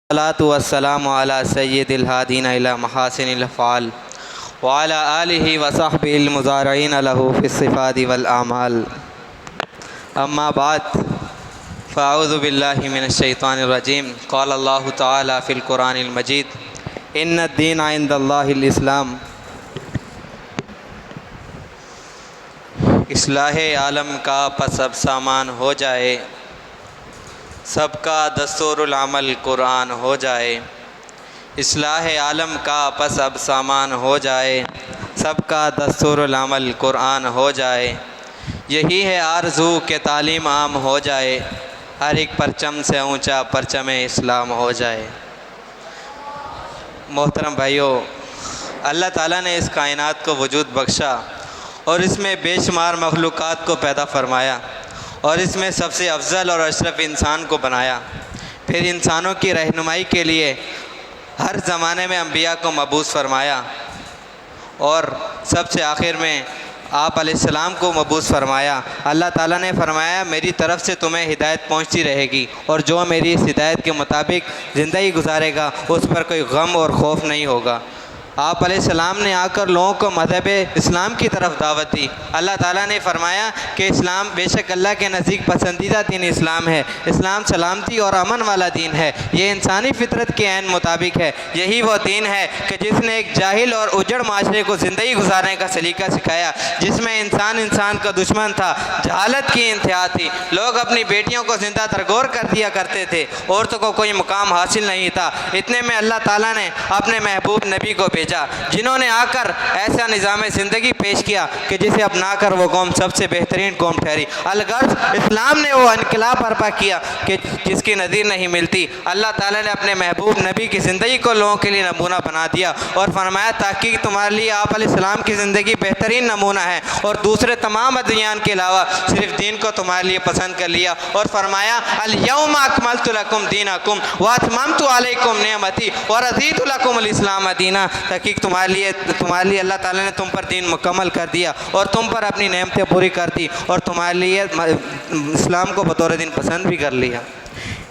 الصلاۃ والسلام علی سید الہادین الی محاسن الافعال وعلی آلہ وصحبہ المزارعین لہ فی الصفات والاعمال، اما بعد فاعوذ باللہ من الشیطان الرجیم۔ قال اللہ تعالی فی القرآن المجید ان الدین عند اللہ الاسلام۔ اصلاح عالم کا پس اب سامان ہو جائے، سب کا دستور العمل قرآن ہو جائے۔ اصلاح عالم کا پس اب سامان ہو جائے، سب کا دستور العمل قرآن ہو جائے۔ یہی ہے آرزو کہ تعلیم عام ہو جائے، ہر ایک پرچم سے اونچا پرچم اسلام ہو جائے۔ محترم بھائیوں، اللہ تعالیٰ نے اس کائنات کو وجود بخشا اور اس میں بے شمار مخلوقات کو پیدا فرمایا اور اس میں سب سے افضل اور اشرف انسان کو بنایا۔ پھر انسانوں کی رہنمائی کے لیے ہر زمانے میں انبیاء کو مبعوث فرمایا اور سب سے آخر میں آپ علیہ السلام کو مبعوث فرمایا۔ اللہ تعالیٰ نے فرمایا میری طرف سے تمہیں ہدایت پہنچتی رہے گی اور جو میری اس ہدایت کے مطابق زندگی گزارے گا اس پر کوئی غم اور خوف نہیں ہوگا۔ آپ علیہ السلام نے آ کر لوگوں کو مذہب اسلام کی طرف دعوت دی۔ اللہ تعالیٰ نے فرمایا کہ اسلام بے شک اللہ کے نزدیک پسندیدہ دین اسلام ہے۔ اسلام سلامتی اور امن والا دین ہے، یہ انسانی فطرت کے عین مطابق ہے۔ یہی وہ دین ہے کہ جس نے ایک جاہل اور اجڑ معاشرے کو زندگی گزارنے کا سلیقہ سکھایا، جس میں انسان کا دشمن تھا، جہالت کی انتہا تھی، لوگ اپنی بیٹیوں کو زندہ ترگور کر دیا کرتے تھے، عورتوں کو کوئی مقام حاصل نہیں تھا۔ اتنے میں اللہ تعالیٰ نے اپنے محبوب نبی کو بھیجا جنہوں نے آ کر ایسا نظام زندگی پیش کیا کہ جسے اپنا کر وہ قوم سب سے بہترین قوم ٹھہری۔ الغرض اسلام نے وہ انقلاب برپا کیا کہ جس کی نظیر نہیں ملتی۔ اللہ تعالیٰ نے اپنے محبوب نبی کی زندگی کو لوگوں کے لیے نمونہ بنا دیا اور فرمایا تحقیق تمہارے لیے آپ علیہ السلام کی زندگی بہترین نمونہ ہے اور دوسرے تمام ادیان کے علاوہ صرف دین کو تمہارے لیے پسند کر لیا اور فرمایا الیوم اکملت لکم دینکم واتممت علیکم نعمتی ورضیت لکم الاسلام دینا۔ تحقیق تمہارے لیے اللہ تعالیٰ نے تم پر دین مکمل کر دیا اور تم پر اپنی نعمتیں پوری کر دی اور تمہارے لیے اسلام کو بطور دین پسند بھی کر لیا۔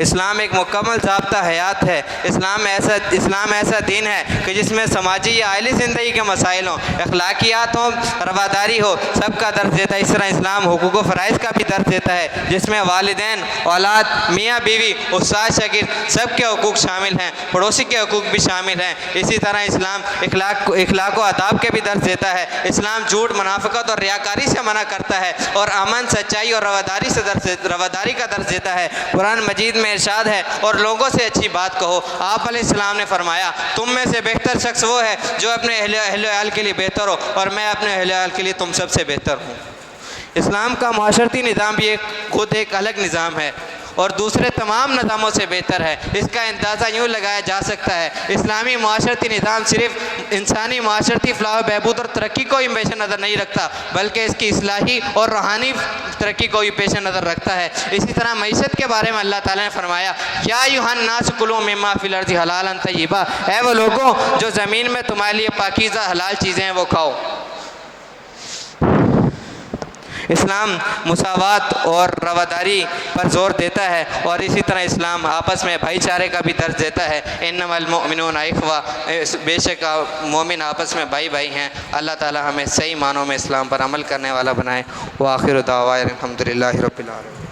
اسلام ایک مکمل ضابطہ حیات ہے۔ اسلام ایسا دین ہے کہ جس میں سماجی یا عائلی زندگی کے مسائل ہوں، اخلاقیات ہوں، رواداری ہو، سب کا درس دیتا ہے۔ اس طرح اسلام حقوق و فرائض کا بھی درس دیتا ہے جس میں والدین، اولاد، میاں بیوی، استاد شاگرد سب کے حقوق شامل ہیں، پڑوسی کے حقوق بھی شامل ہیں۔ اسی طرح اسلام اخلاق و آداب کے بھی درس دیتا ہے۔ اسلام جھوٹ، منافقت اور ریاکاری سے منع کرتا ہے اور امن، سچائی اور رواداری کا درس دیتا ہے۔ قرآن مجید میں ارشاد ہے اور لوگوں سے اچھی بات کہو۔ آپ علیہ السلام نے فرمایا تم میں سے بہتر شخص وہ ہے جو اپنے اہل و عیال کے لیے بہتر ہو اور میں اپنے اہل و عیال کے لیے تم سب سے بہتر ہوں۔ اسلام کا معاشرتی نظام بھی خود ایک الگ نظام ہے اور دوسرے تمام نظاموں سے بہتر ہے۔ اس کا اندازہ یوں لگایا جا سکتا ہے اسلامی معاشرتی نظام صرف انسانی معاشرتی فلاح و بہبود اور ترقی کو ہی پیش نظر نہیں رکھتا بلکہ اس کی اصلاحی اور روحانی ترقی کو بھی پیش نظر رکھتا ہے۔ اسی طرح معیشت کے بارے میں اللہ تعالیٰ نے فرمایا یا ایھا الناس کلوا مما فی الارض حلالا طیبا، اے وہ لوگوں جو زمین میں تمہارے لیے پاکیزہ حلال چیزیں ہیں وہ کھاؤ۔ اسلام مساوات اور رواداری پر زور دیتا ہے اور اسی طرح اسلام آپس میں بھائی چارے کا بھی درس دیتا ہے۔ انما المؤمنون اخوہ، بے شک مومن آپس میں بھائی ہیں۔ اللہ تعالی ہمیں صحیح معنوں میں اسلام پر عمل کرنے والا بنائے۔ وآخر دعوانا الحمدللہ رب العالمین۔